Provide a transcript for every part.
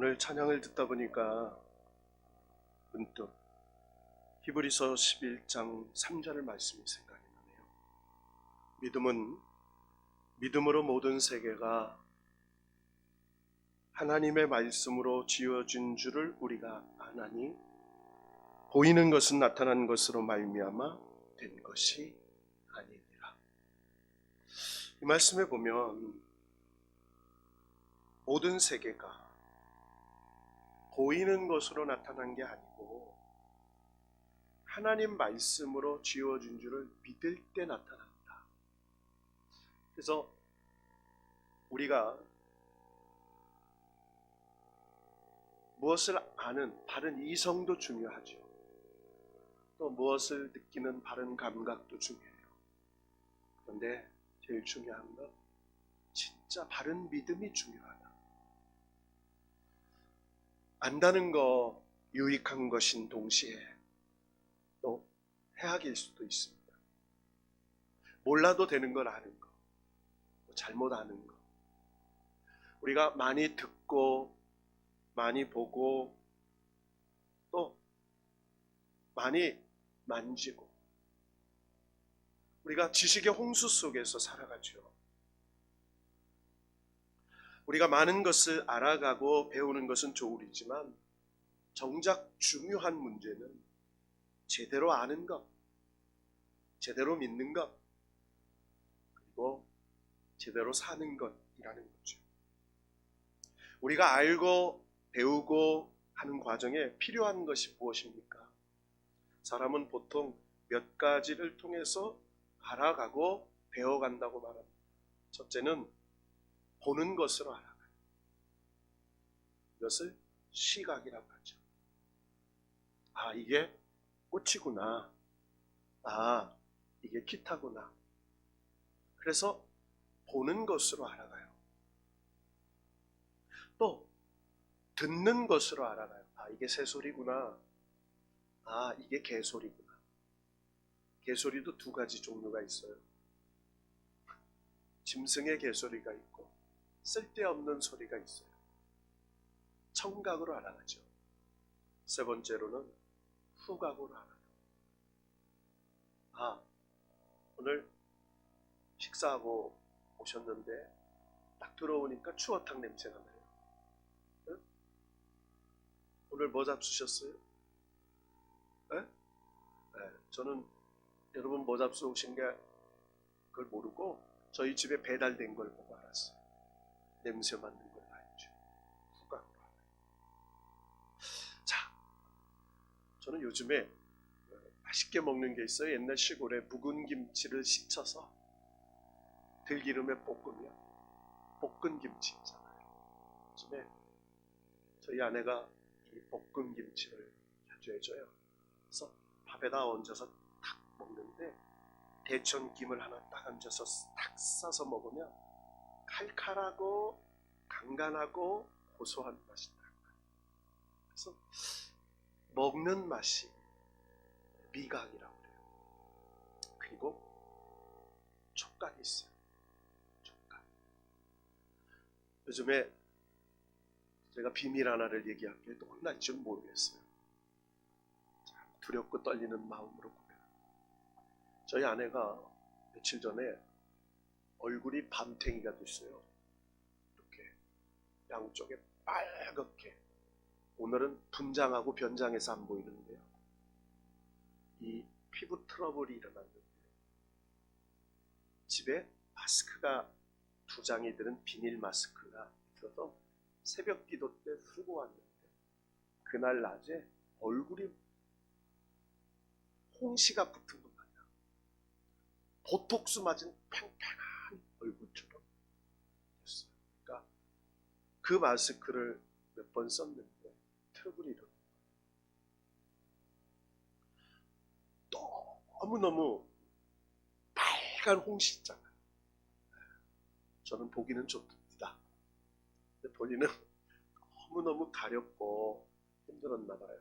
오늘 찬양을 듣다 보니까 문득 히브리서 11장 3절 말씀이 생각이 나네요. 믿음은 믿음으로 모든 세계가 하나님의 말씀으로 지어진 줄을 우리가 아나니 보이는 것은 나타난 것으로 말미암아 된 것이 아니니라. 이 말씀에 보면 모든 세계가 보이는 것으로 나타난 게 아니고 하나님 말씀으로 지어진 줄을 믿을 때 나타난다. 그래서 우리가 무엇을 아는 바른 이성도 중요하죠. 또 무엇을 느끼는 바른 감각도 중요해요. 그런데 제일 중요한 건 진짜 바른 믿음이 중요하다. 안다는 거 유익한 것인 동시에 또 해악일 수도 있습니다. 몰라도 되는 걸 아는 거, 잘못 아는 거. 우리가 많이 듣고 많이 보고 또 많이 만지고 우리가 지식의 홍수 속에서 살아가죠. 우리가 많은 것을 알아가고 배우는 것은 좋으리지만 정작 중요한 문제는 제대로 아는 것, 제대로 믿는 것, 그리고 제대로 사는 것이라는 거죠. 우리가 알고 배우고 하는 과정에 필요한 것이 무엇입니까? 사람은 보통 몇 가지를 통해서 알아가고 배워간다고 말합니다. 첫째는 보는 것으로 알아가요. 이것을 시각이라고 하죠. 아, 이게 꽃이구나. 아, 이게 기타구나. 그래서 보는 것으로 알아가요. 또 듣는 것으로 알아가요. 아, 이게 새소리구나. 아, 이게 개소리구나. 개소리도 두 가지 종류가 있어요. 짐승의 개소리가 있고 쓸데없는 소리가 있어요. 청각으로 알아가죠. 세 번째로는 후각으로 알아가요. 아, 오늘 식사하고 오셨는데 딱 들어오니까 추어탕 냄새가 나요. 응? 오늘 뭐 잡수셨어요? 네? 네, 저는 여러분 뭐 잡수신 게 그걸 모르고 저희 집에 배달된 걸 보고 알았어요. 냄새 맡는 걸 알죠. 후각으로 알아요. 자, 저는 요즘에 맛있게 먹는 게 있어요. 옛날 시골에 묵은 김치를 식혀서 들기름에 볶으면 볶은 김치 있잖아요. 요즘에 저희 아내가 이 볶은 김치를 자주 해줘요. 그래서 밥에다 얹어서 탁 먹는데 대천김을 하나 딱 얹어서 딱 싸서 먹으면 칼칼하고 간간하고 고소한 맛이 나요. 그래서 먹는 맛이 미각이라고 그래요. 그리고 촉각이 있어요. 촉각. 요즘에 제가 비밀 하나를 얘기할게요. 또 혼날지 모르겠어요. 두렵고 떨리는 마음으로 보면 저희 아내가 며칠 전에 얼굴이 밤탱이가 됐어요. 이렇게 양쪽에 빨갛게. 오늘은 분장하고 변장해서 안 보이는데요. 이 피부 트러블이 일어났는데 집에 마스크가 2장이 들은 비닐 마스크가 있어서 새벽 기도 때 쓰고 왔는데 그날 낮에 얼굴이 홍시가 붙은 것 같아요. 보톡스 맞은 팽팽한 얼굴처럼 됐어요. 그러니까 그 마스크를 몇 번 썼는데 트러블이 일어나요. 너무너무 빨간 홍시 있잖아요. 저는 보기는 좋습니다. 근데 본인은 너무너무 가렵고 힘들었나 봐요.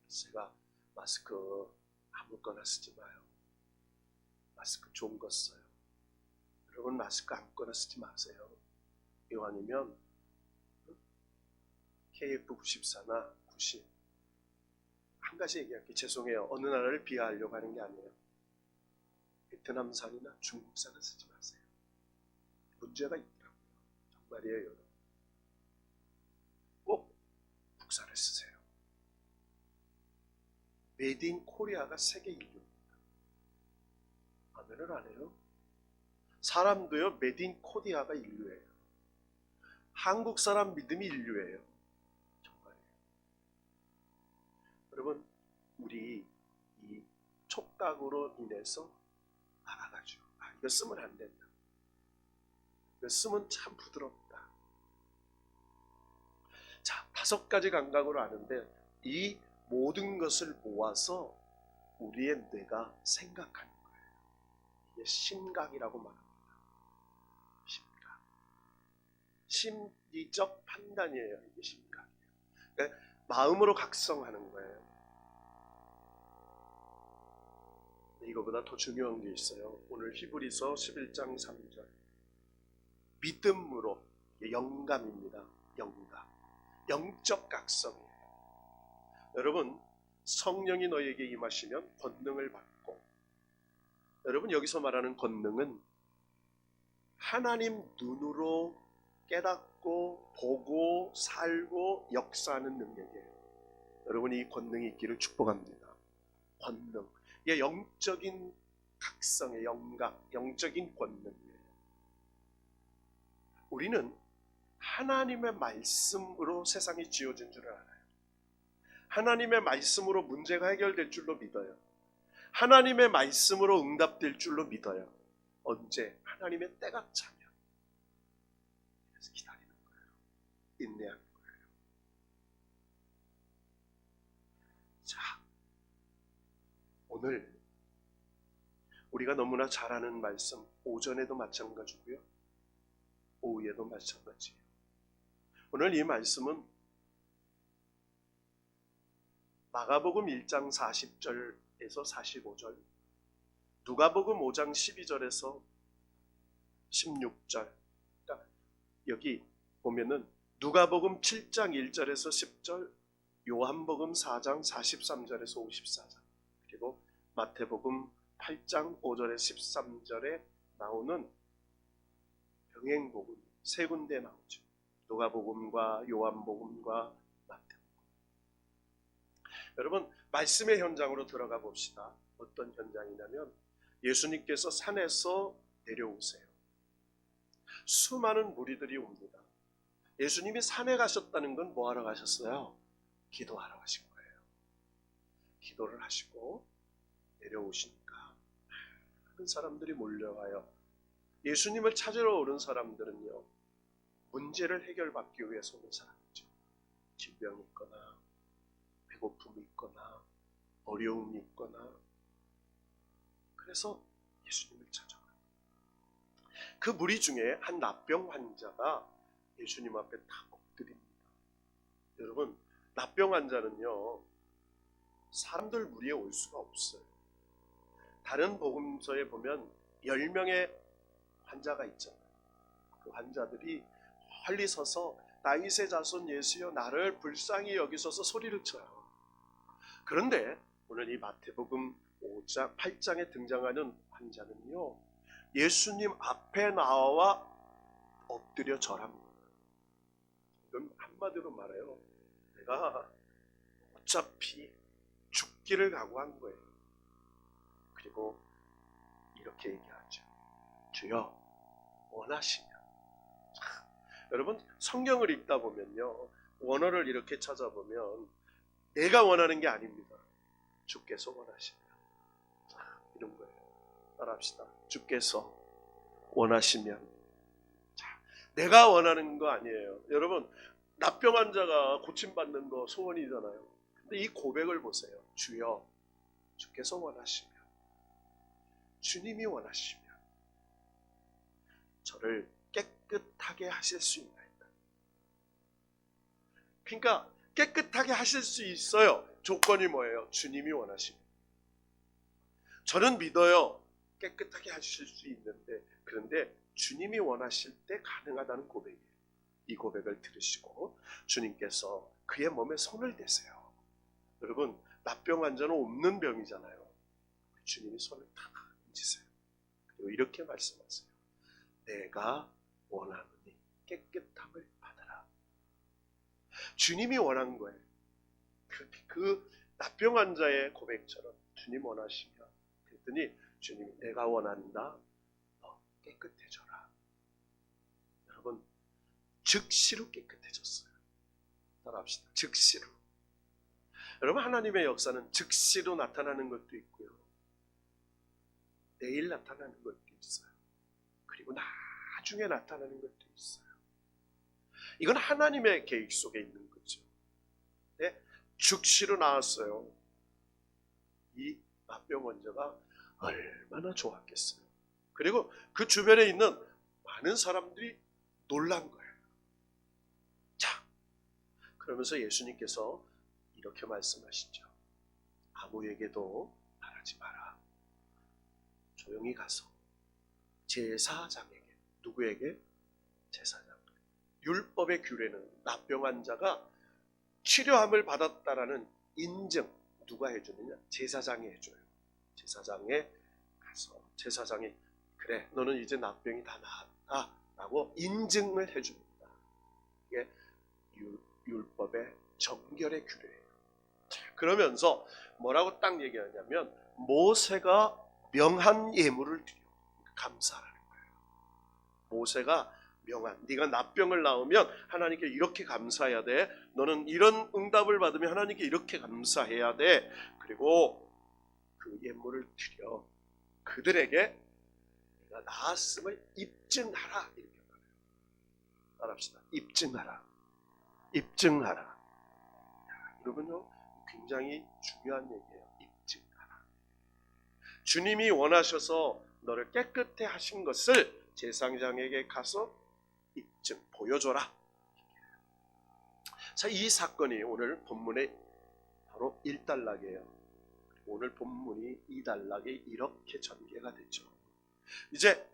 그래서 제가 마스크 아무거나 쓰지 마요. 마스크 좋은 거 써요. 여러분 마스크 아무거나 쓰지 마세요. 이왕이면 KF94나 90. 한 가지 얘기할게요. 죄송해요. 어느 나라를 비하하려고 하는 게 아니에요. 베트남산이나 중국산은 쓰지 마세요. 문제가 있더라고요. 정말이에요, 여러분. 꼭 국산을 쓰세요. 메이드 인 코리아가 세계 1위입니다. 아멘을 안 해요? 사람도요, 메이드 인 코리아가 인류예요. 한국 사람 믿음이 인류예요. 정말이에요. 여러분, 우리 이 촉각으로 인해서 알아가지고, 이거 쓰면 안 된다. 이거 쓰면 참 부드럽다. 자, 5가지 감각으로 아는데 이 모든 것을 모아서 우리의 뇌가 생각하는 거예요. 이게 심각이라고 말합니다. 심각. 심리적 판단이에요. 이게 심각이에요. 그러니까 마음으로 각성하는 거예요. 이거보다 더 중요한 게 있어요. 오늘 히브리서 11장 3절. 믿음으로, 영감입니다. 영감. 영적 각성이에요. 여러분, 성령이 너에게 임하시면 권능을 받고, 여러분 여기서 말하는 권능은 하나님 눈으로 깨닫고 보고 살고 역사하는 능력이에요. 여러분이 이 권능이 있기를 축복합니다. 권능. 이게 영적인 각성의 영각, 영적인 권능이에요. 우리는 하나님의 말씀으로 세상이 지어진 줄 알아요. 하나님의 말씀으로 문제가 해결될 줄로 믿어요. 하나님의 말씀으로 응답될 줄로 믿어요. 언제? 하나님의 때가 차면. 그래서 기다리는 거예요. 인내하는 거예요. 자, 오늘 우리가 너무나 잘 아는 말씀, 오전에도 마찬가지고요, 오후에도 마찬가지예요. 오늘 이 말씀은 마가복음 1장 40절에서 45절, 누가복음 5장 12절에서 16절. 그러니까 여기 보면은 누가복음 7장 1절에서 10절, 요한복음 4장 43절에서 54절, 그리고 마태복음 8장 5절에서 13절에 나오는 병행복음 세 군데 나오죠. 누가복음과 요한복음과 마태복음. 여러분, 말씀의 현장으로 들어가 봅시다. 어떤 현장이냐면 예수님께서 산에서 내려오세요. 수많은 무리들이 옵니다. 예수님이 산에 가셨다는 건 뭐 하러 가셨어요? 기도하러 가신 거예요. 기도를 하시고 내려오시니까 많은 사람들이 몰려와요. 예수님을 찾으러 오는 사람들은요, 문제를 해결받기 위해서 오는 사람이죠. 질병이 있거나 배고픔이 있거나 어려움이 있거나, 그래서 예수님을 찾아가요. 그 무리 중에 한 납병 환자가 예수님 앞에 딱 엎드립니다. 여러분, 납병 환자는요, 사람들 무리에 올 수가 없어요. 다른 복음서에 보면 10명의 환자가 있잖아요. 그 환자들이 멀리 서서 다윗의 자손 예수여 나를 불쌍히 여기소서 소리를 쳐요. 그런데 오늘 이 마태복음 5장, 8장에 등장하는 환자는요, 예수님 앞에 나와 엎드려 절합니다. 이건 한마디로 말해요. 내가 어차피 죽기를 각오한 거예요. 그리고 이렇게 얘기하죠. 주여 원하시면. 여러분, 성경을 읽다 보면요, 원어를 이렇게 찾아보면 내가 원하는 게 아닙니다. 주께서 원하시면. 이런 거예요. 따라합시다. 주께서 원하시면. 자, 내가 원하는 거 아니에요. 여러분, 납병 환자가 고침받는 거 소원이잖아요. 근데 이 고백을 보세요. 주여, 주께서 원하시면, 주님이 원하시면 저를 깨끗하게 하실 수 있나이다. 그러니까 깨끗하게 하실 수 있어요. 조건이 뭐예요? 주님이 원하시면. 저는 믿어요. 깨끗하게 하실 수 있는데, 그런데 주님이 원하실 때 가능하다는 고백이에요. 이 고백을 들으시고 주님께서 그의 몸에 손을 대세요. 여러분, 납병 환자는 없는 병이잖아요. 주님이 손을 탁 얹으세요. 그리고 이렇게 말씀하세요. 내가 원하노니 깨끗함을 받아라. 주님이 원한 거예요. 그 납병 환자의 고백처럼 주님 원하시면, 그랬더니 주님이 내가 원한다. 너 깨끗해져라. 여러분, 즉시로 깨끗해졌어요. 따라합시다. 즉시로. 여러분, 하나님의 역사는 즉시로 나타나는 것도 있고요. 내일 나타나는 것도 있어요. 그리고 나중에 나타나는 것도 있어요. 이건 하나님의 계획 속에 있는 거죠. 네? 즉시로 나왔어요. 이 납병 환자가 얼마나 좋았겠어요. 그리고 그 주변에 있는 많은 사람들이 놀란 거예요. 자, 그러면서 예수님께서 이렇게 말씀하시죠. 아무에게도 말하지 마라. 조용히 가서 제사장에게, 누구에게? 제사장. 율법의 규례는 납병 환자가 치료함을 받았다라는 인증, 누가 해주느냐? 제사장이 해줘요. 제사장에 가서 제사장이 그래, 너는 이제 납병이 다 나았다 라고 인증을 해줍니다. 이게 율법의 정결의 규례예요. 그러면서 뭐라고 딱 얘기하냐면, 모세가 명한 예물을 드려 감사하는 거예요. 모세가 명한, 네가 납병을 나오면 하나님께 이렇게 감사해야 돼. 너는 이런 응답을 받으면 하나님께 이렇게 감사해야 돼. 그리고 그 예물을 드려 그들에게 내가 나았음을 입증하라. 이렇게 말해요. 따라합시다. 입증하라. 입증하라. 여러분요, 굉장히 중요한 얘기예요. 입증하라. 주님이 원하셔서 너를 깨끗해 하신 것을 제사장에게 가서 입증, 보여줘라. 자, 이 사건이 오늘 본문의 바로 1단락이에요. 오늘 본문이 2단락이 이렇게 전개가 되죠. 이제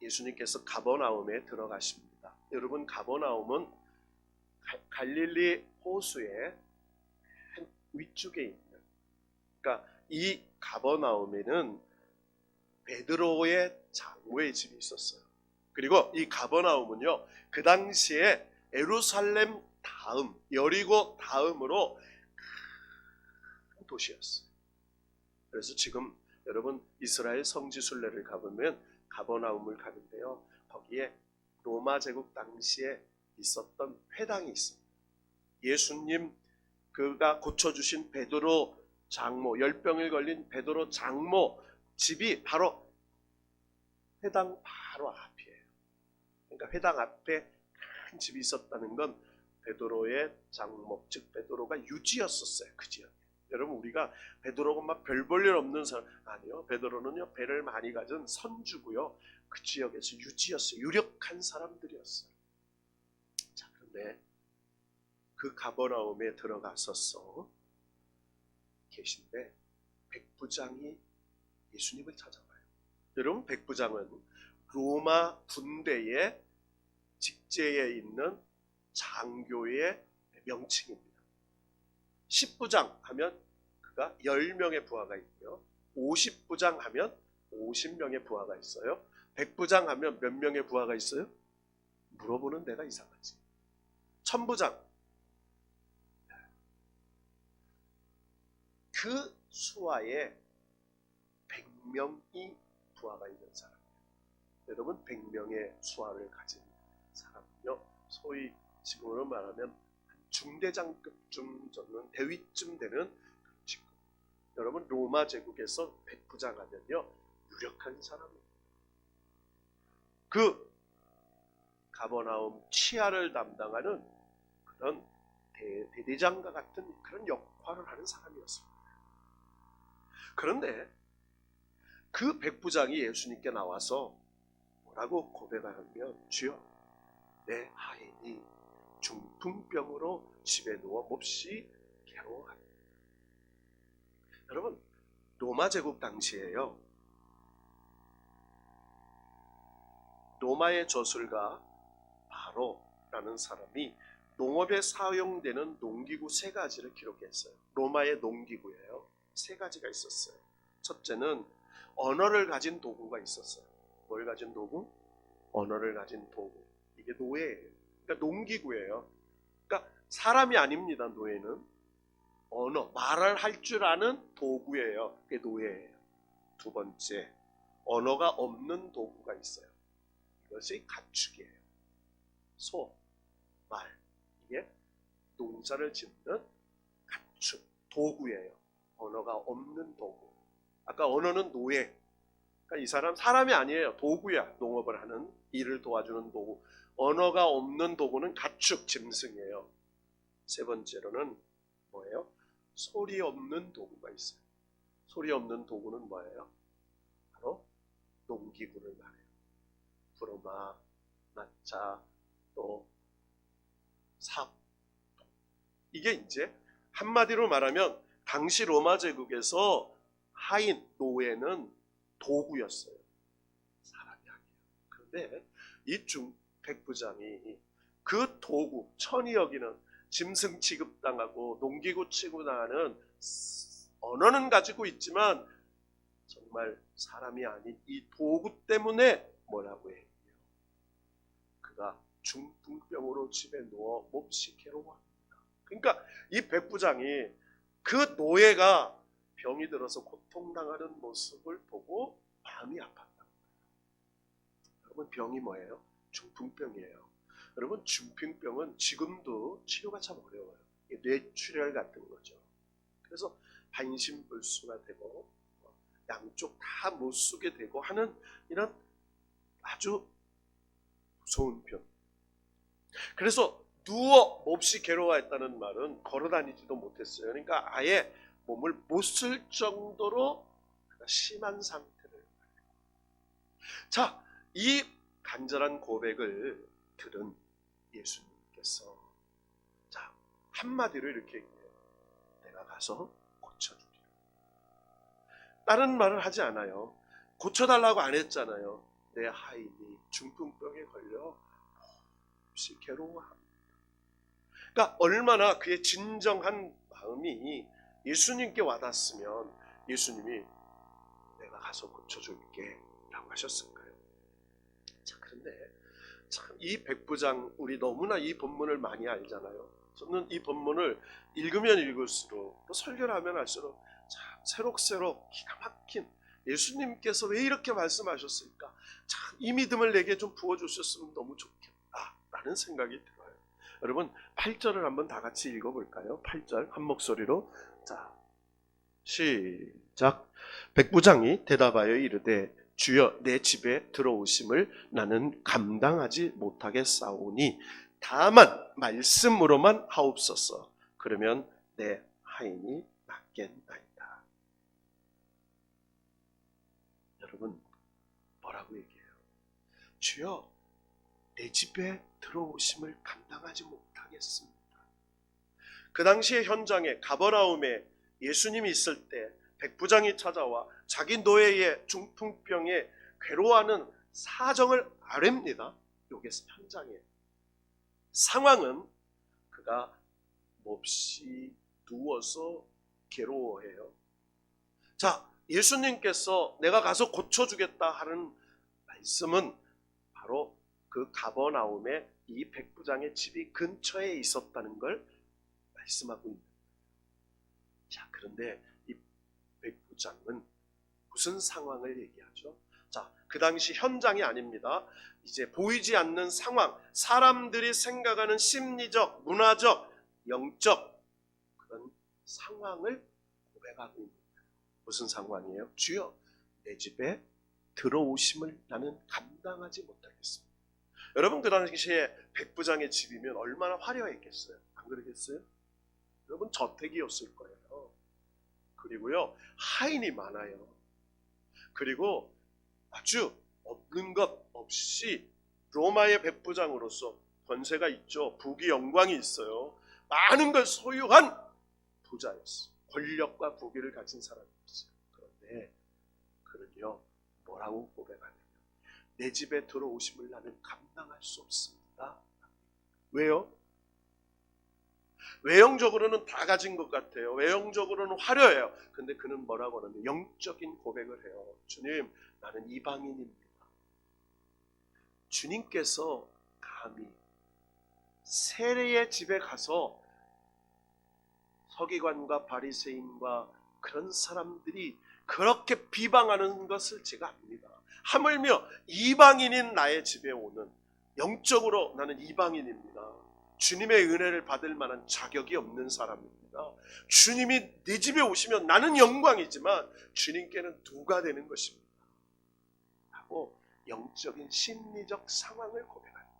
예수님께서 가버나움에 들어가십니다. 여러분, 가버나움은 갈릴리 호수의 위쪽에 있는, 그러니까 이 가버나움에는 베드로의 장모의 집이 있었어요. 그리고 이 가버나움은요, 그 당시에 예루살렘 다음, 여리고 다음으로 큰 도시였어요. 그래서 지금 여러분 이스라엘 성지 순례를 가보면 가버나움을 가는데요, 거기에 로마 제국 당시에 있었던 회당이 있습니다. 예수님 그가 고쳐주신 베드로 장모, 열병을 걸린 베드로 장모 집이 바로 회당 바로 앞이에요. 그러니까 회당 앞에 큰 집이 있었다는 건 베드로의 장모, 즉 베드로가 유지였었어요. 그 지역에. 여러분, 우리가 베드로가 막 별 볼 일 없는 사람 아니요. 베드로는요, 배를 많이 가진 선주고요. 그 지역에서 유지였어요. 유력한 사람들이었어요. 자, 그런데 그 가버나움에 들어가서 계신데 백부장이 예수님을 찾아와요. 여러분, 백부장은 로마 군대의 직제에 있는 장교의 명칭입니다. 10부장 하면 그가 10명의 부하가 있고요. 50부장 하면 50명의 부하가 있어요. 100부장 하면 몇 명의 부하가 있어요? 물어보는 데가 이상하지. 1000부장. 그 수하에 100명이 부하가 있는 사람이에요. 여러분, 100명의 수하를 가진 사람은요, 소위 지금으로 말하면 중대장급쯤 저는 대위쯤 되는 직급. 여러분, 로마 제국에서 백부장 하면요, 유력한 사람이에요. 그 가버나움 치하를 담당하는 그런 대대장과 같은 그런 역할을 하는 사람이었습니다. 그런데 그 백부장이 예수님께 나와서 뭐라고 고백하냐면, 주여, 내 하인이 중풍병으로 집에 누워 몹시 괴로워합니다. 여러분, 로마 제국 당시에요, 로마의 저술가 바로라는 사람이 농업에 사용되는 농기구 세 가지를 기록했어요. 로마의 농기구예요. 세 가지가 있었어요. 첫째는 언어를 가진 도구가 있었어요. 뭘 가진 도구? 언어를 가진 도구. 이게 노예예요. 그러니까 농기구예요. 그러니까 사람이 아닙니다. 노예는 언어, 말을 할 줄 아는 도구예요. 그게 노예예요. 두 번째, 언어가 없는 도구가 있어요. 이것이 가축이에요. 소, 말, 이게 농사를 짓는 가축, 도구예요. 언어가 없는 도구. 아까 언어는 노예. 그러니까 이 사람 사람이 아니에요. 도구야. 농업을 하는 일을 도와주는 도구. 언어가 없는 도구는 가축, 짐승이에요. 세 번째로는 뭐예요? 소리 없는 도구가 있어요. 소리 없는 도구는 뭐예요? 바로 농기구를 말해요. 부르마, 나차, 또 삽. 이게 이제 한마디로 말하면 당시 로마 제국에서 하인, 노예는 도구였어요. 사람이 아니에요. 그런데 이 백부장이 그 도구, 천이 여기는 짐승 취급당하고 농기구 취급당하는 언어는 가지고 있지만 정말 사람이 아닌 이 도구 때문에 뭐라고 해요? 그가 중풍병으로 집에 누워 몹시 괴로워합니다. 그러니까 이 백부장이 그 노예가 병이 들어서 고통당하는 모습을 보고 마음이 아팠단 말이에요. 여러분, 병이 뭐예요? 중풍병이에요. 여러분, 중풍병은 지금도 치료가 참 어려워요. 뇌출혈 같은 거죠. 그래서 반신불수가 되고 양쪽 다 못 쓰게 되고 하는 이런 아주 무서운 병. 그래서 누워 몹시 괴로워했다는 말은 걸어다니지도 못했어요. 그러니까 아예 몸을 못 쓸 정도로 심한 상태를 말해요. 자, 이 간절한 고백을 들은 예수님께서 자, 한마디로 이렇게 얘기해요. 내가 가서 고쳐주리라. 다른 말을 하지 않아요. 고쳐달라고 안 했잖아요. 내 하인이 중풍병에 걸려 몹시 괴로워합니다. 그러니까 얼마나 그의 진정한 마음이 예수님께 와닿았으면 예수님이 내가 가서 고쳐줄게 라고 하셨을까요? 자, 그런데 참 이 백부장, 우리 너무나 이 본문을 많이 알잖아요. 저는 이 본문을 읽으면 읽을수록 또 설교를 하면 할수록 참 새록새록 기가 막힌 예수님께서 왜 이렇게 말씀하셨을까? 참 이 믿음을 내게 좀 부어주셨으면 너무 좋겠다 라는 생각이 들어요. 여러분 8절을 한번 다 같이 읽어볼까요? 8절 한 목소리로. 자, 시작. 백부장이 대답하여 이르되 주여, 내 집에 들어오심을 나는 감당하지 못하겠사오니 다만 말씀으로만 하옵소서. 그러면 내 하인이 낫겠나이다. 여러분 뭐라고 얘기해요? 주여, 내 집에 들어오심을 감당하지 못하겠습니다. 그 당시의 현장에 가버나움에 예수님이 있을 때 백부장이 찾아와 자기 노예의 중풍병에 괴로워하는 사정을 아뢰입니다. 요게 현장에 상황은 그가 몹시 누워서 괴로워해요. 자, 예수님께서 내가 가서 고쳐주겠다 하는 말씀은 바로 그 가버나움에 이 백부장의 집이 근처에 있었다는 걸 말씀하고 있는 거예요. 자, 그런데 이 백부장은 무슨 상황을 얘기하죠? 자, 그 당시 현장이 아닙니다. 이제 보이지 않는 상황, 사람들이 생각하는 심리적, 문화적, 영적 그런 상황을 고백하고 있는 거예요. 무슨 상황이에요? 주여, 내 집에 들어오심을 나는 감당하지 못하겠습니다. 여러분, 그 당시에 백부장의 집이면 얼마나 화려했겠어요? 안 그러겠어요? 여러분, 저택이었을 거예요. 그리고요, 하인이 많아요. 그리고 아주 없는 것 없이 로마의 백부장으로서 권세가 있죠. 부귀 영광이 있어요. 많은 걸 소유한 부자였어요. 권력과 부귀를 가진 사람이었어요. 그런데 그는요, 뭐라고 고백하냐면 내 집에 들어오심을 나는 감당할 수 없습니다. 왜요? 외형적으로는 다 가진 것 같아요. 외형적으로는 화려해요. 근데 그는 뭐라고 하는데 영적인 고백을 해요. 주님, 나는 이방인입니다. 주님께서 감히 세례의 집에 가서 서기관과 바리새인과 그런 사람들이 그렇게 비방하는 것을 제가 압니다. 하물며 이방인인 나의 집에 오는, 영적으로 나는 이방인입니다. 주님의 은혜를 받을 만한 자격이 없는 사람입니다. 주님이 내 집에 오시면 나는 영광이지만 주님께는 누가 되는 것입니다. 하고 영적인 심리적 상황을 고백합니다.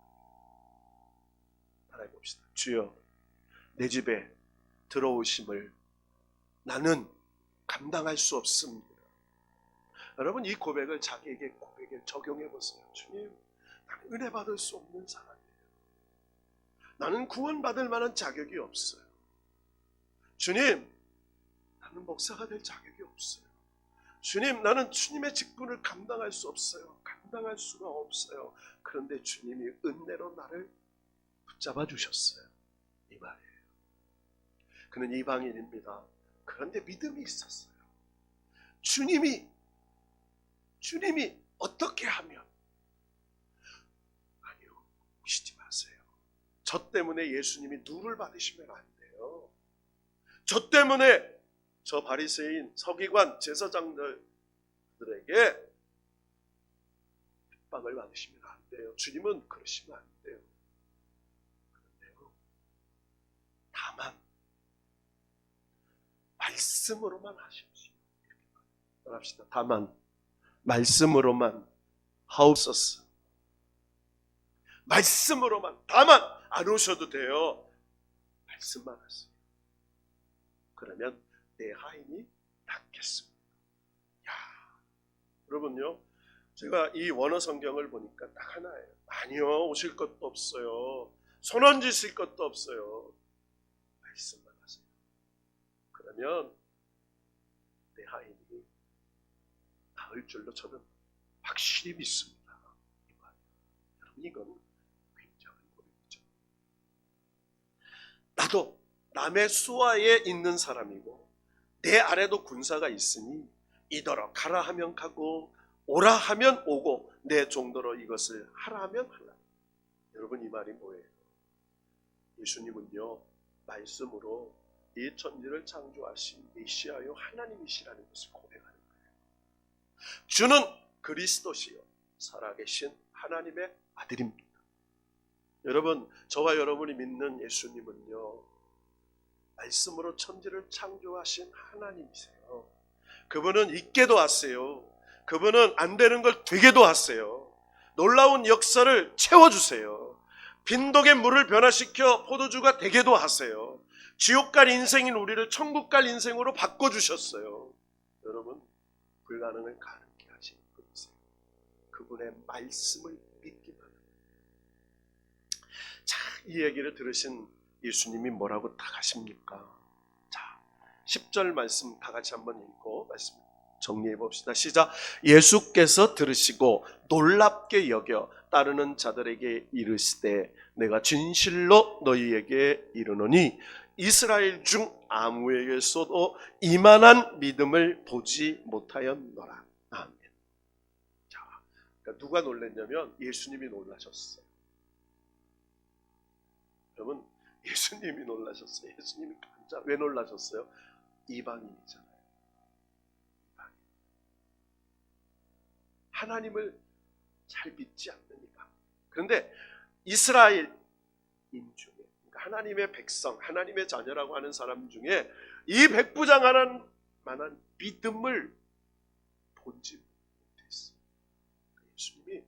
따라해봅시다. 주여, 내 집에 들어오심을 나는 감당할 수 없습니다. 여러분, 이 고백을 자기에게 고백에 적용해 보세요. 주님, 나는 은혜 받을 수 없는 사람이에요. 나는 구원받을 만한 자격이 없어요. 주님, 나는 목사가 될 자격이 없어요. 주님, 나는 주님의 직분을 감당할 수 없어요. 감당할 수가 없어요. 그런데 주님이 은혜로 나를 붙잡아 주셨어요. 이 말이에요. 그는 이방인입니다. 그런데 믿음이 있었어요. 주님이 어떻게 하면, 아니요, 보시지 마세요. 저 때문에 예수님이 누를 받으시면 안 돼요. 저 때문에 저 바리새인, 서기관, 제사장들에게 핍박을 받으시면 안 돼요. 주님은 그러시면 안 돼요. 그런데요, 다만 말씀으로만 하십시오. 따라합시다. 다만 말씀으로만 하옵소서. 말씀으로만. 다만 안 오셔도 돼요. 말씀만 하세요. 그러면 내 하인이 낫겠습니다. 야, 여러분요, 제가 이 원어 성경을 보니까 딱 하나예요. 아니요, 오실 것도 없어요. 손 얹으실 것도 없어요. 말씀만 하세요. 그러면 내 하인이 나을 줄로 저는 확실히 믿습니다. 여러분, 이건 굉장한 고백이죠. 나도 남의 수하에 있는 사람이고 내 아래도 군사가 있으니 이더러 가라 하면 가고 오라 하면 오고 내 정도로 이것을 하라 하면 하라. 여러분, 이 말이 뭐예요? 예수님은요, 말씀으로 이 천지를 창조하신 메시아요 하나님이시라는 것을 고백하는 거예요. 주는 그리스도시요 살아계신 하나님의 아들입니다. 여러분, 저와 여러분이 믿는 예수님은요, 말씀으로 천지를 창조하신 하나님이세요. 그분은 있게도 하세요. 그분은 안 되는 걸 되게도 하세요. 놀라운 역사를 채워주세요. 빈독의 물을 변화시켜 포도주가 되게도 하세요. 지옥 갈 인생인 우리를 천국 갈 인생으로 바꿔주셨어요. 여러분, 불가능을 가능케 하신 분이세요. 그분의 말씀을 믿기만 합니다. 자, 이 얘기를 들으신 예수님이 뭐라고 딱 하십니까? 자, 10절 말씀 다 같이 한번 읽고 말씀 정리해 봅시다. 시작. 예수께서 들으시고 놀랍게 여겨 따르는 자들에게 이르시되 내가 진실로 너희에게 이르노니 이스라엘 중 아무에게서도 이만한 믿음을 보지 못하였노라. 아멘. 자, 그러니까 누가 놀랐냐면 예수님이 놀라셨어요. 여러분, 예수님이 놀라셨어요. 예수님이 깜짝. 왜 놀라셨어요? 이방인이잖아요. 이방인. 하나님을 잘 믿지 않는 이방. 그런데 이스라엘인 중에, 그러니까 하나님의 백성, 하나님의 자녀라고 하는 사람 중에 이 백부장하는 만한 믿음을 본지 못했어요. 예수님이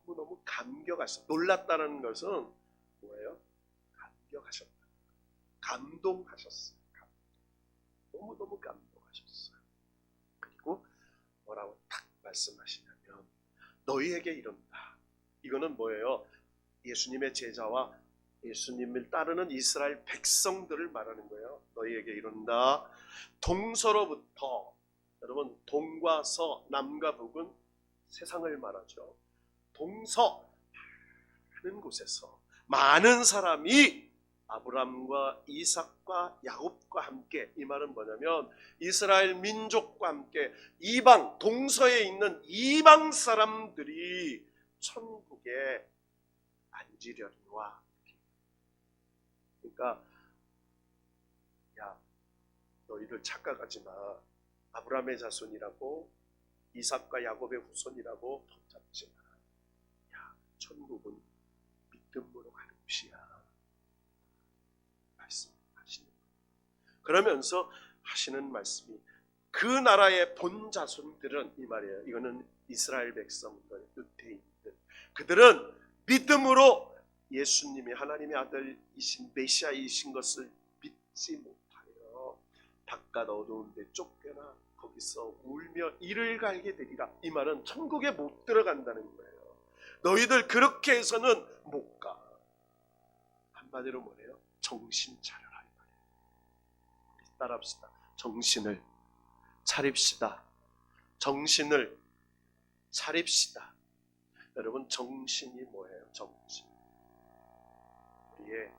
너무너무 감격하셨어요. 놀랐다는 것은 뭐예요? 감격하셨다. 감동하셨어요. 너무너무 감동하셨어요. 그리고 뭐라고 딱 말씀하시냐면 너희에게 이른다. 이거는 뭐예요? 예수님의 제자와 예수님을 따르는 이스라엘 백성들을 말하는 거예요. 너희에게 이른다. 동서로부터, 여러분, 동과 서, 남과 북은 세상을 말하죠. 동서, 많은 곳에서 많은 사람이 아브람과 이삭과 야곱과 함께, 이 말은 뭐냐면 이스라엘 민족과 함께 이방, 동서에 있는 이방 사람들이 천국에 앉으려니와. 그러니까 야, 너희들 착각하지 마. 아브라함의 자손이라고 이삭과 야곱의 후손이라고 붙잡지 마. 야, 천국은 믿음으로 가는 곳이야. 말씀하시는. 그러면서 하시는 말씀이 그 나라의 본 자손들은, 이 말이에요. 이거는 이스라엘 백성들, 유대인들. 그들은 믿음으로 예수님이 하나님의 아들이신 메시아이신 것을 믿지 못하여 바깥 어두운 데 쫓겨나 거기서 울며 이를 갈게 되리라. 이 말은 천국에 못 들어간다는 거예요. 너희들 그렇게 해서는 못 가. 한마디로 뭐래요? 정신 차려라, 이 말이에요. 따라합시다. 정신을 차립시다. 정신을 차립시다. 여러분, 정신이 뭐예요? 정신. 우리의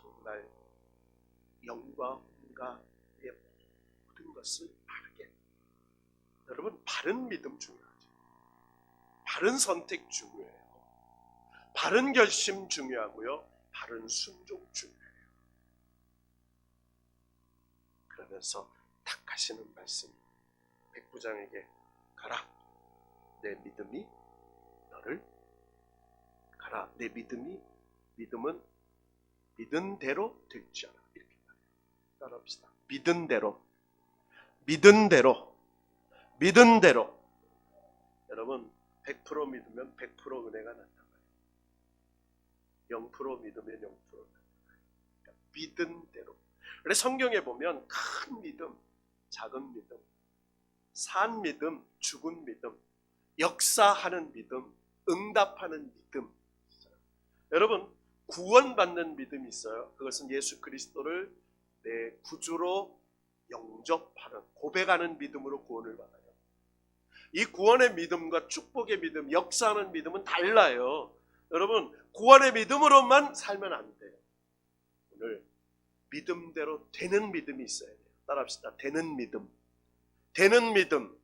정말 영과 혼과의 모든 것을 바르게. 여러분, 바른 믿음 중요하죠. 바른 선택 중요해요. 바른 결심 중요하고요. 바른 순종 중요해요. 그러면서 딱 하시는 말씀, 백부장에게 가라. 내 믿음이 너를 가라. 내 믿음은 믿은 대로 될지어라. 이렇게 말해요. 따라합시다. 믿은 대로, 믿은 대로, 믿은 대로. 여러분, 100% 믿으면 100% 은혜가 난단 말이에요. 0% 믿으면 0% 그러니까 믿은 대로. 그래서 성경에 보면 큰 믿음, 작은 믿음, 산 믿음, 죽은 믿음, 역사하는 믿음, 응답하는 믿음. 여러분, 구원받는 믿음이 있어요. 그것은 예수 그리스도를 내 구주로 영접하는, 고백하는 믿음으로 구원을 받아요. 이 구원의 믿음과 축복의 믿음, 역사하는 믿음은 달라요. 여러분, 구원의 믿음으로만 살면 안 돼요. 오늘 믿음대로 되는 믿음이 있어야 돼요. 따라합시다. 되는 믿음, 되는 믿음,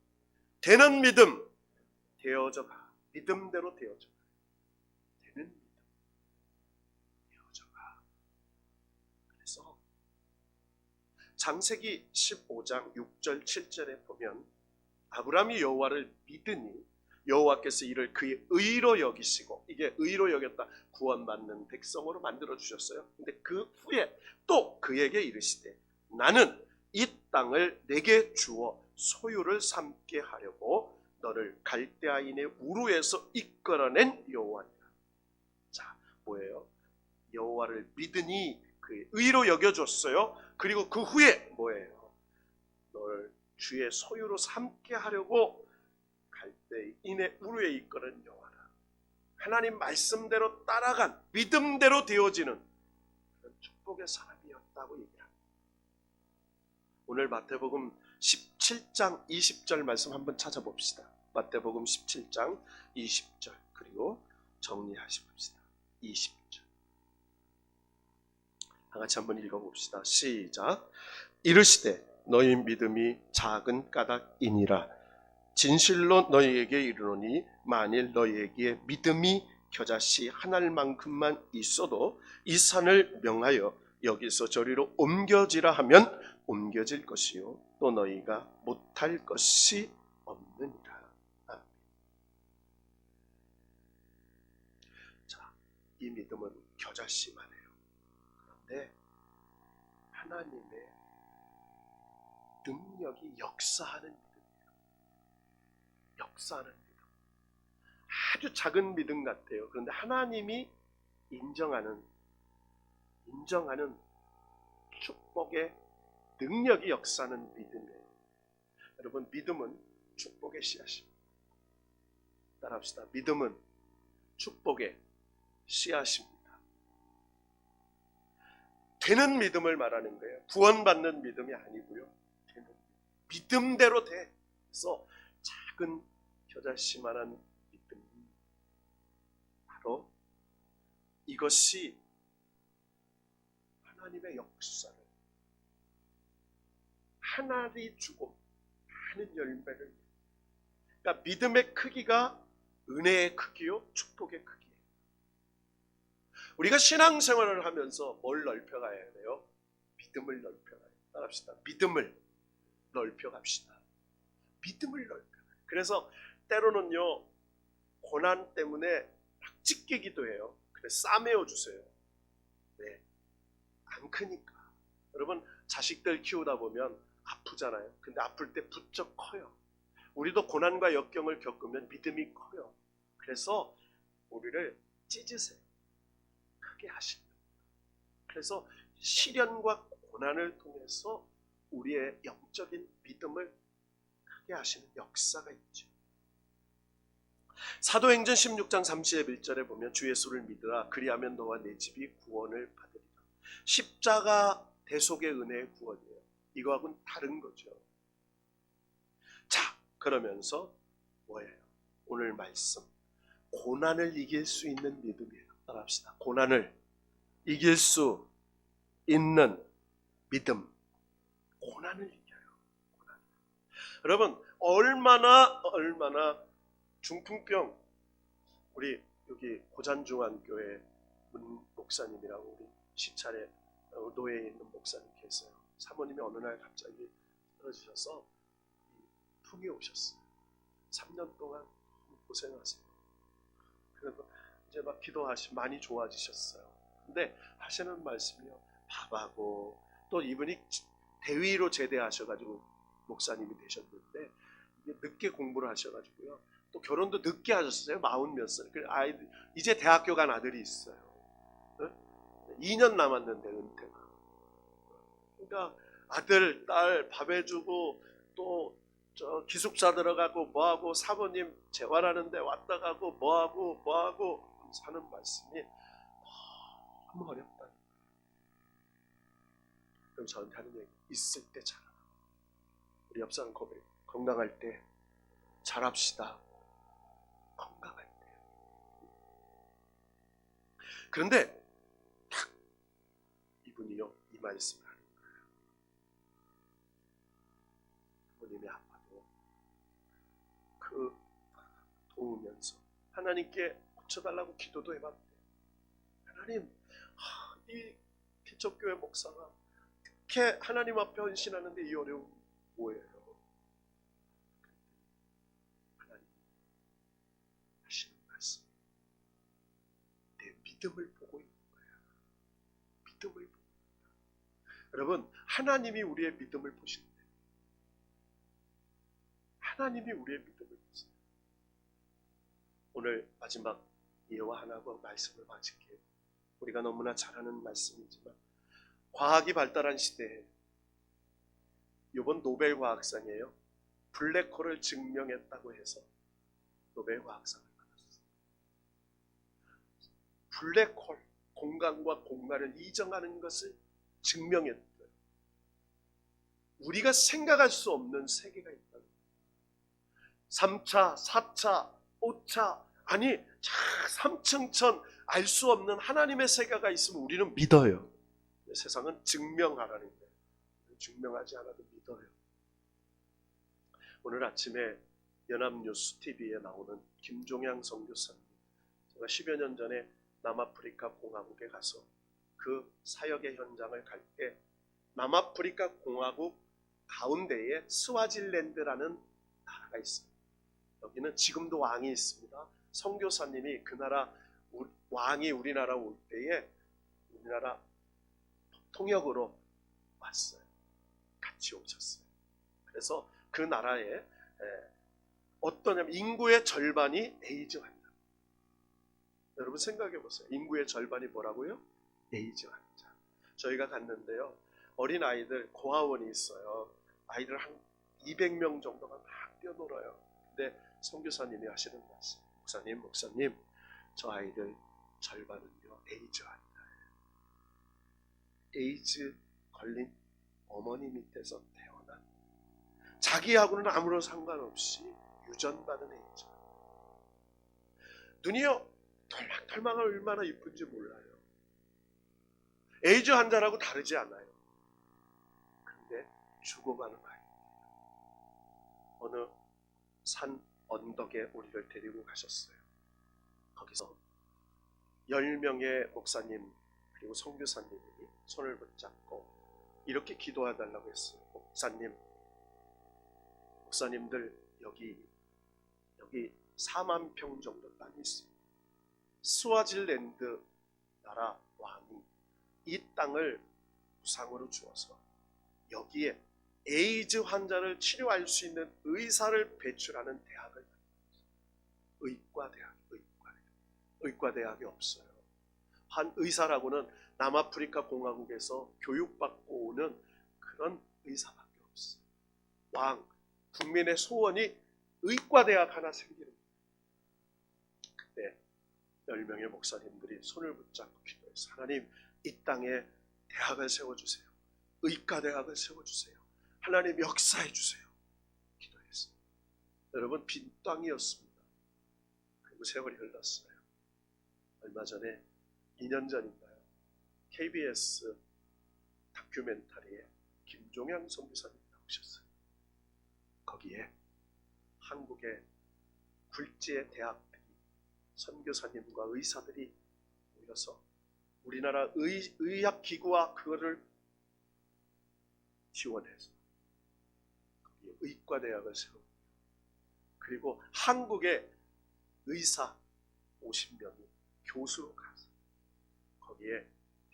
되는 믿음. 되어져 가. 믿음대로 되어져 가. 되는 믿음. 되어져 가. 그래서 창세기 15장 6절 7절에 보면 아브라함이 여호와를 믿으니 여호와께서 이를 그의 의로 여기시고, 이게 의로 여겼다, 구원받는 백성으로 만들어 주셨어요. 근데 그 후에 또 그에게 이르시되 나는 이 땅을 내게 주어 소유를 삼게 하려고 너를 갈대아인의 우르에서 이끌어낸 여호와니라. 자, 뭐예요? 여호와를 믿으니 그의 의로 여겨줬어요. 그리고 그 후에 뭐예요? 너를 주의 소유로 삼게 하려고 갈대인의 우르에 이끌은 여호와라. 하나님 말씀대로 따라간, 믿음대로 되어지는 그런 축복의 사람이었다고 얘기합니다. 오늘 마태복음 17장 20절 말씀 한번 찾아봅시다. 마태복음 17장 20절, 그리고 정리하십시다. 20절. 다 같이 한번 읽어봅시다. 시작. 이르시되 너희 믿음이 작은 까닭이니라. 진실로 너희에게 이르노니 만일 너희에게 믿음이 겨자씨 한 알만큼만 있어도 이 산을 명하여 여기서 저리로 옮겨지라 하면 옮겨질 것이요 또 너희가 못할 것이 없느니라. 자, 이 믿음은 겨자씨만 해요. 그런데 하나님의 능력이 역사하는 믿음이에요. 역사하는 믿음. 아주 작은 믿음 같아요. 그런데 하나님이 인정하는 축복의 능력이 역사하는 믿음이에요. 여러분, 믿음은 축복의 씨앗입니다. 따라합시다. 믿음은 축복의 씨앗입니다. 되는 믿음을 말하는 거예요. 구원받는 믿음이 아니고요. 되는 믿음대로 돼. 그래서 작은 겨자씨만한 믿음, 바로 이것이 하나님의 역사를 한 알이 주고 많은 열매를, 그러니까 믿음의 크기가 은혜의 크기요, 축복의 크기예요. 우리가 신앙생활을 하면서 뭘 넓혀가야 돼요? 믿음을 넓혀가야 돼요. 따라합시다. 믿음을 넓혀갑시다. 믿음을 넓혀가요. 그래서 때로는요, 고난 때문에 막 찢기기도 해요. 그래 싸매어 주세요. 네, 안 크니까. 여러분, 자식들 키우다 보면 아프잖아요. 근데 아플 때 부쩍 커요. 우리도 고난과 역경을 겪으면 믿음이 커요. 그래서 우리를 찢으세요. 크게 하십니다. 그래서 시련과 고난을 통해서 우리의 영적인 믿음을 크게 하시는 역사가 있죠. 사도행전 16장 31절에 보면 주 예수를 믿으라 그리하면 너와 내 집이 구원을 받으리라. 십자가 대속의 은혜의 구원이에요. 이거하고는 다른 거죠. 자, 그러면서 뭐예요? 오늘 말씀, 고난을 이길 수 있는 믿음이에요. 따라합시다. 고난을 이길 수 있는 믿음. 고난을 이겨요. 고난. 여러분, 얼마나 중풍병, 우리 여기 고잔중앙교회 문 목사님이라고 우리 시찰에 노예에 있는 목사님 계세요. 사모님이 어느 날 갑자기 떨어지셔서 풍이 오셨어요. 3년 동안 고생하세요. 그래도 이제 막 기도하시면 많이 좋아지셨어요. 근데 하시는 말씀이요, 밥하고 또 이분이 대위로 제대하셔가지고 목사님이 되셨는데 이게 늦게 공부를 하셔가지고요, 또 결혼도 늦게 하셨어요. 40몇 살. 아이들 이제 대학교 간 아들이 있어요. 2년 남았는데 은퇴가. 그러니까 아들, 딸 밥 해주고 또 저 기숙사 들어가고 뭐하고 사모님 재활하는데 왔다 가고 뭐하고 사는 말씀이 너무 어렵다. 그럼 저한테 하는 얘기, 있을 때 잘하라. 우리 옆사람 고백, 건강할 때 잘합시다. 건강할 때. 그런데 딱 이분이요, 이 말씀을 하는 거예요. 부모님이 아파도 그 도우면서 하나님께 고쳐달라고 기도도 해봤대요. 하나님, 이 개척교회 목사가 어떻게 하나님 앞에 헌신하는데 이 어려움 뭐예요? 하나님 하시는 말씀, 내 믿음을 보고 있는 거야. 믿음을 보고 있는 거야. 여러분, 하나님이 우리의 믿음을 보신대요. 하나님이 우리의 믿음을 보세요. 오늘 마지막 예와 하나고 말씀을 마칠게요. 우리가 너무나 잘 아는 말씀이지만 과학이 발달한 시대에 이번 노벨 과학상이에요. 블랙홀을 증명했다고 해서 노벨 과학상을 받았어요. 블랙홀, 공간과 공간을 이정하는 것을 증명했어요. 우리가 생각할 수 없는 세계가 있다. 3차, 4차, 5차, 아니 3층천 알 수 없는 하나님의 세계가 있으면 우리는 믿어요. 세상은 증명하라는 거예요. 증명하지 않아도 믿어요. 오늘 아침에 연합뉴스 TV에 나오는 김종양 선교사님, 제가 10여 년 전에 남아프리카 공화국에 가서 그 사역의 현장을 갈 때 남아프리카 공화국 가운데에 스와질랜드라는 나라가 있어요. 여기는 지금도 왕이 있습니다. 선교사님이 그 나라 왕이 우리나라 올 때에 우리나라 통역으로 왔어요. 같이 오셨어요. 그래서 그 나라에 어떠냐면 인구의 절반이 에이즈 환자. 여러분 생각해 보세요. 인구의 절반이 뭐라고요? 에이즈 환자. 저희가 갔는데요, 어린 아이들 고아원이 있어요. 아이들 한 200명 정도가 막 뛰어놀아요. 근데 선교사님이 하시는 말씀, 목사님, 저 아이들 절반은요 에이즈 환자예요. 에이즈 걸린 어머니 밑에서 태어난, 자기하고는 아무런 상관없이 유전받은 에이즈. 눈이요 털막털막한 얼마나 이쁜지 몰라요. 에이즈 환자라고 다르지 않아요. 근데 죽어가는 아이. 어느 산 언덕에 우리를 데리고 가셨어요. 거기서 10명의 목사님 그리고 선교사님이 손을 붙잡고 이렇게 기도해달라고 했어요. 목사님들 여기 4만 평 정도 땅이 있습니다. 스와질랜드 나라 왕이 이 땅을 무상으로 주어서 여기에 에이즈 환자를 치료할 수 있는 의사를 배출하는 대학을 의과대학이 없어요. 한 의사라고는 남아프리카 공화국에서 교육받고 오는 그런 의사밖에 없어요. 왕, 국민의 소원이 의과대학 하나 생기는 거예요. 그때 10명의 목사님들이 손을 붙잡고 기도해서 하나님 이 땅에 대학을 세워주세요. 의과대학을 세워주세요. 하나님 역사해 주세요. 기도했어요. 여러분 빈 땅이었습니다. 그리고 세월이 흘렀어요. 얼마 전에 2년 전인가요? KBS 다큐멘터리에 김종양 선교사님 나오셨어요. 거기에 한국의 굴지의 대학들이 선교사님과 의사들이 모여서 우리나라 의학기구와 그거를 지원해서 거기에 의과대학을 세우고 그리고 한국의 의사 50명이 교수로 가서 거기에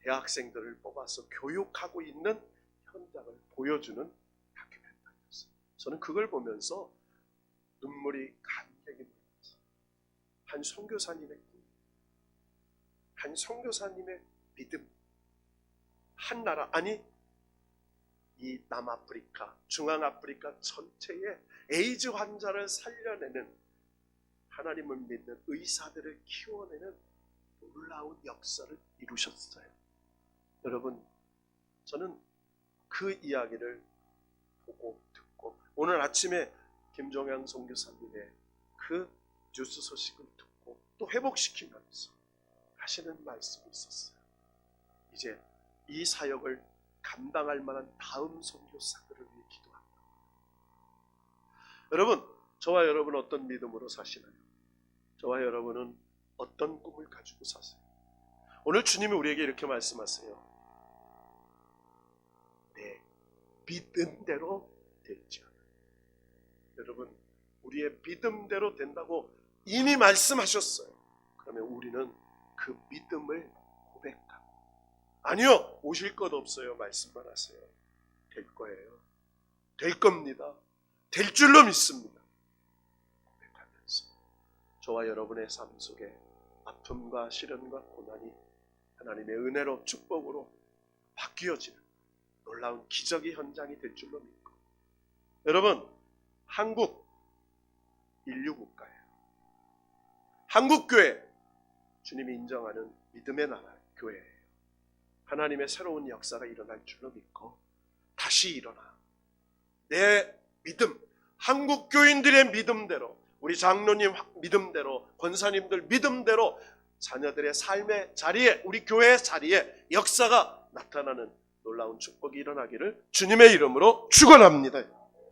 대학생들을 뽑아서 교육하고 있는 현장을 보여주는 다큐멘터리였어요. 저는 그걸 보면서 눈물이 감격이 묻었어요. 한 선교사님의 꿈, 한 선교사님의 믿음, 한 나라 아니 이 남아프리카, 중앙아프리카 전체의 에이즈 환자를 살려내는 하나님을 믿는 의사들을 키워내는 놀라운 역사를 이루셨어요. 여러분, 저는 그 이야기를 보고 듣고 오늘 아침에 김종양 선교사님의 그 뉴스 소식을 듣고 또 회복시키면서 하시는 말씀이 있었어요. 이제 이 사역을 감당할 만한 다음 선교사들을 위해 기도합니다. 여러분, 저와 여러분은 어떤 믿음으로 사시나요? 저와 여러분은 어떤 꿈을 가지고 사세요? 오늘 주님이 우리에게 이렇게 말씀하세요. 내 믿음대로 될지 않아요. 여러분, 우리의 믿음대로 된다고 이미 말씀하셨어요. 그러면 우리는 그 믿음을 고백하고 아니요, 오실 것 없어요. 말씀만 하세요. 될 거예요. 될 겁니다. 될 줄로 믿습니다. 고백하면서 저와 여러분의 삶 속에 아픔과 시련과 고난이 하나님의 은혜로 축복으로 바뀌어지는 놀라운 기적의 현장이 될 줄로 믿고 여러분, 한국 인류국가예요. 한국교회, 주님이 인정하는 믿음의 나라 교회예요. 하나님의 새로운 역사가 일어날 줄로 믿고 다시 일어나 내 믿음, 한국 교인들의 믿음대로, 우리 장로님 믿음대로, 권사님들 믿음대로 자녀들의 삶의 자리에, 우리 교회의 자리에 역사가 나타나는 놀라운 축복이 일어나기를 주님의 이름으로 축원합니다.